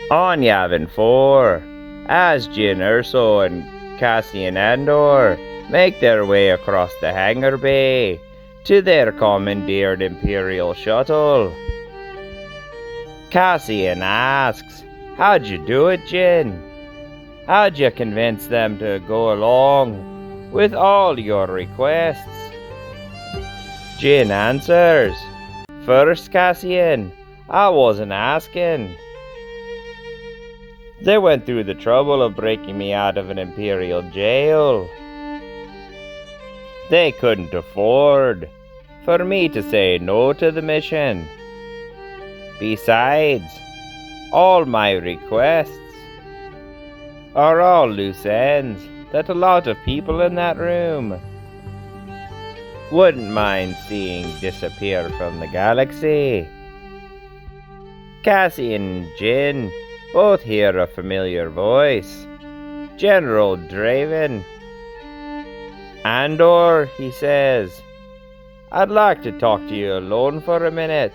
On Yavin 4, as Jyn Erso and Cassian Andor make their way across the hangar bay to their commandeered Imperial shuttle. Cassian asks, "How'd you do it, Jyn? How'd you convince them to go along with all your requests?" Jyn answers, "First, Cassian, I wasn't asking. They went through the trouble of breaking me out of an Imperial jail. They couldn't afford for me to say no to the mission. Besides, all my requests are all loose ends that a lot of people in that room wouldn't mind seeing disappear from the galaxy." Cassian and Jyn both hear a familiar voice. General Draven. "Andor," he says, "I'd like to talk to you alone for a minute."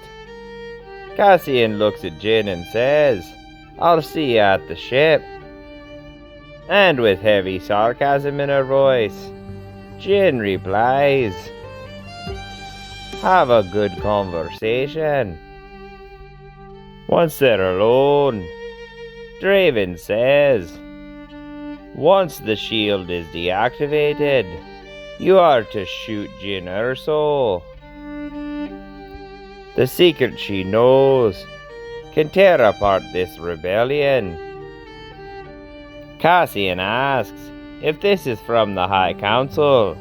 Cassian looks at Jyn and says, "I'll see you at the ship." And with heavy sarcasm in her voice, Jyn replies, "Have a good conversation." Once they're alone, Draven says, "Once the shield is deactivated, you are to shoot Jyn Erso. The secret she knows can tear apart this rebellion." Cassian asks, "If this is from the High Council,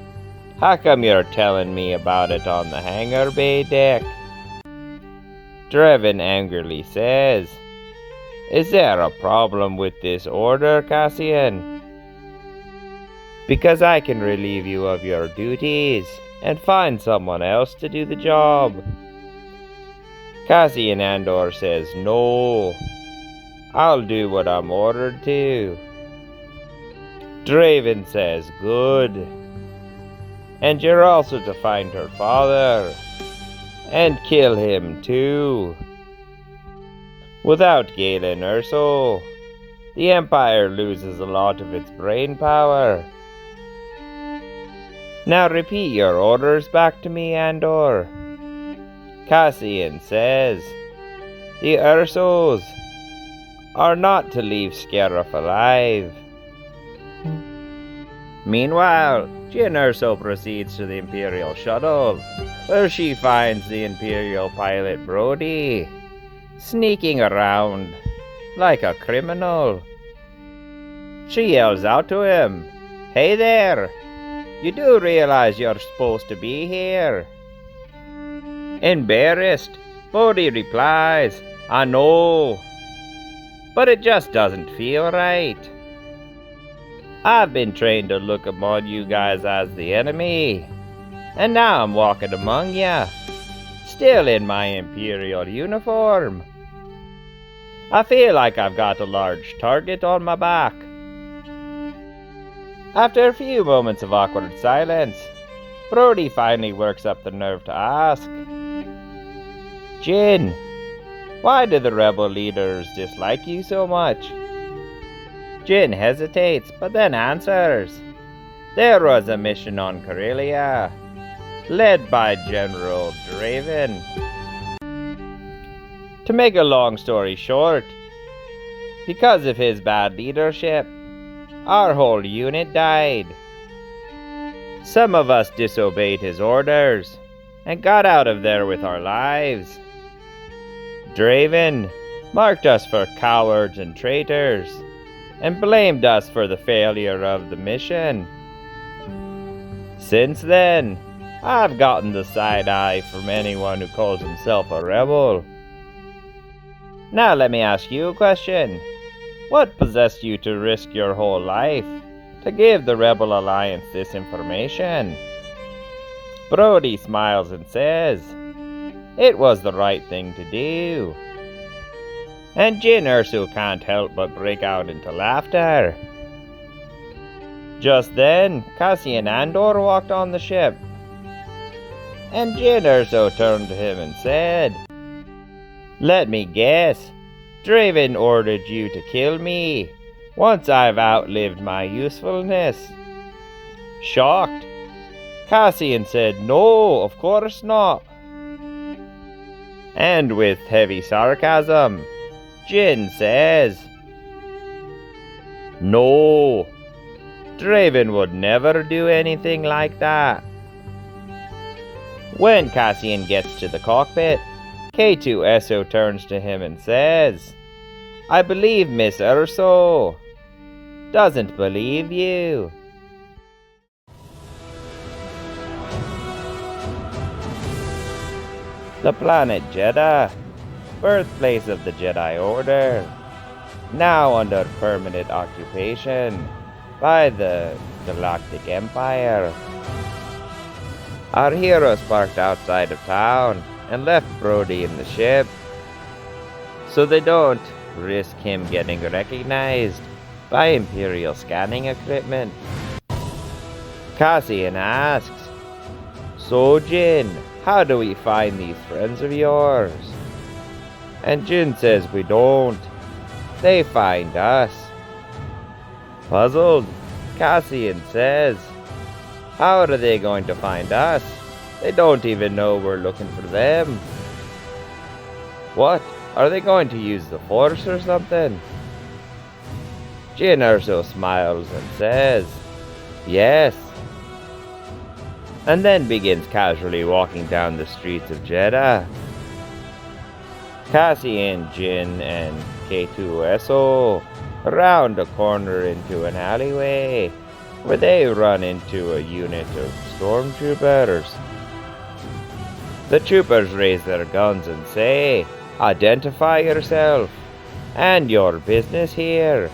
how come you're telling me about it on the hangar bay deck?" Draven angrily says, "Is there a problem with this order, Cassian? Because I can relieve you of your duties and find someone else to do the job." Cassian Andor says, "No, I'll do what I'm ordered to." Draven says, "Good. And you're also to find her father and kill him too. Without Galen Erso, the Empire loses a lot of its brain power. Now repeat your orders back to me, Andor." Cassian says, "The Ersos are not to leave Scarif alive." Meanwhile, Jyn Erso proceeds to the Imperial shuttle, where she finds the Imperial pilot Brody sneaking around like a criminal. She yells out to him, "Hey there! You do realize you're supposed to be here?" Embarrassed, Brody replies, "I know, but it just doesn't feel right. I've been trained to look upon you guys as the enemy, and now I'm walking among ya, still in my Imperial uniform. I feel like I've got a large target on my back." After a few moments of awkward silence, Brody finally works up the nerve to ask, "Jyn, why do the rebel leaders dislike you so much?" Jyn hesitates, but then answers, "There was a mission on Corellia, led by General Draven. To make a long story short, because of his bad leadership, our whole unit died. Some of us disobeyed his orders and got out of there with our lives. Draven marked us for cowards and traitors and blamed us for the failure of the mission. Since then, I've gotten the side eye from anyone who calls himself a rebel. Now let me ask you a question. What possessed you to risk your whole life to give the Rebel Alliance this information?" Brody smiles and says, It was the right thing to do. And Jin Erso can't help but break out into laughter. Just then, Cassian Andor walked on the ship. And Jin Erso turned to him and said, "Let me guess. Draven ordered you to kill me, once I've outlived my usefulness." Shocked, Cassian said, "No, of course not." And with heavy sarcasm, Jin says, "No, Draven would never do anything like that." When Cassian gets to the cockpit, K2SO turns to him and says, "I believe Miss Erso doesn't believe you." The planet Jedha, birthplace of the Jedi Order, now under permanent occupation by the Galactic Empire. Our heroes parked outside of town and left Brody in the ship, so they don't risk him getting recognized by Imperial scanning equipment. Cassian asks, "So Jin, how do we find these friends of yours?" And Jin says, "We don't. They find us." Puzzled, Cassian says, "How are they going to find us? They don't even know we're looking for them." "What? Are they going to use the Force or something?" Jin Erso smiles and says, "Yes," and then begins casually walking down the streets of Jedha. Cassian, Jin, and K2SO round a corner into an alleyway, where they run into a unit of stormtroopers. The troopers raise their guns and say, "Identify yourself and your business here."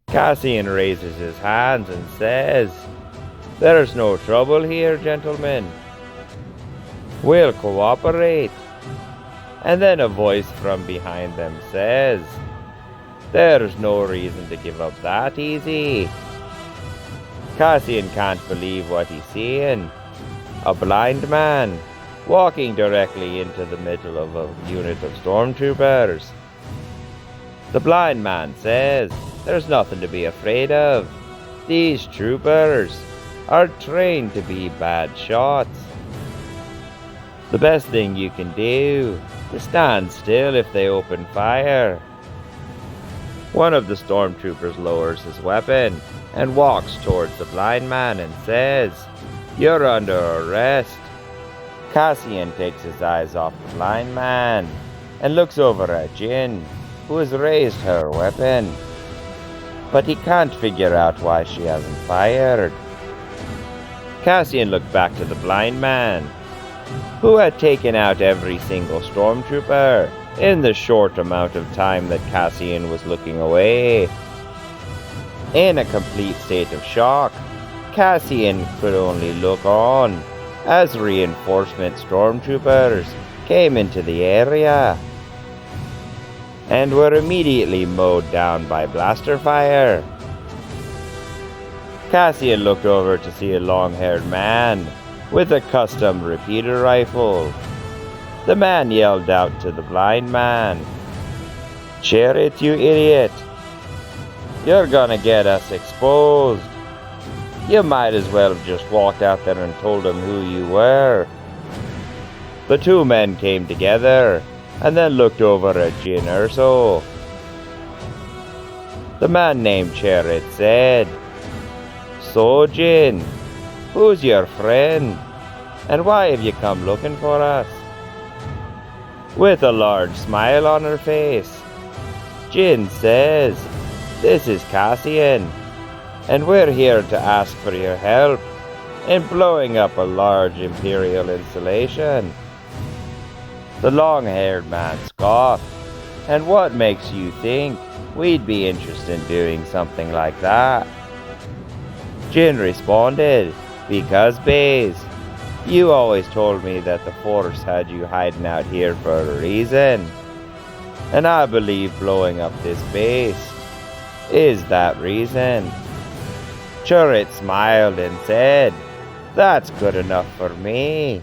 Cassian raises his hands and says, "There's no trouble here, gentlemen. We'll cooperate." And then a voice from behind them says, "There's no reason to give up that easy." Cassian can't believe what he's seeing. A blind man walking directly into the middle of a unit of stormtroopers. The blind man says, "There's nothing to be afraid of. These troopers are trained to be bad shots. The best thing you can do is stand still if they open fire." One of the stormtroopers lowers his weapon and walks towards the blind man and says, "You're under arrest." Cassian takes his eyes off the blind man and looks over at Jin, who has raised her weapon. But he can't figure out why she hasn't fired. Cassian looked back to the blind man, who had taken out every single stormtrooper in the short amount of time that Cassian was looking away. In a complete state of shock, Cassian could only look on as reinforcement stormtroopers came into the area and were immediately mowed down by blaster fire. Cassian looked over to see a long-haired man with a custom repeater rifle. The man yelled out to the blind man, "Chariot, you idiot! You're gonna get us exposed. You might as well have just walked out there and told them who you were." The two men came together and then looked over at Jin Erso. The man named Chariot said, "So Jin, who's your friend? And why have you come looking for us?" With a large smile on her face, Jin says, "This is Cassian, and we're here to ask for your help in blowing up a large Imperial installation." The long-haired man scoffed, "And what makes you think we'd be interested in doing something like that?" Jin responded, "Because, Baze, You always told me that the Force had you hiding out here for a reason. And I believe blowing up this base is that reason. Chirrut smiled and said, "That's good enough for me."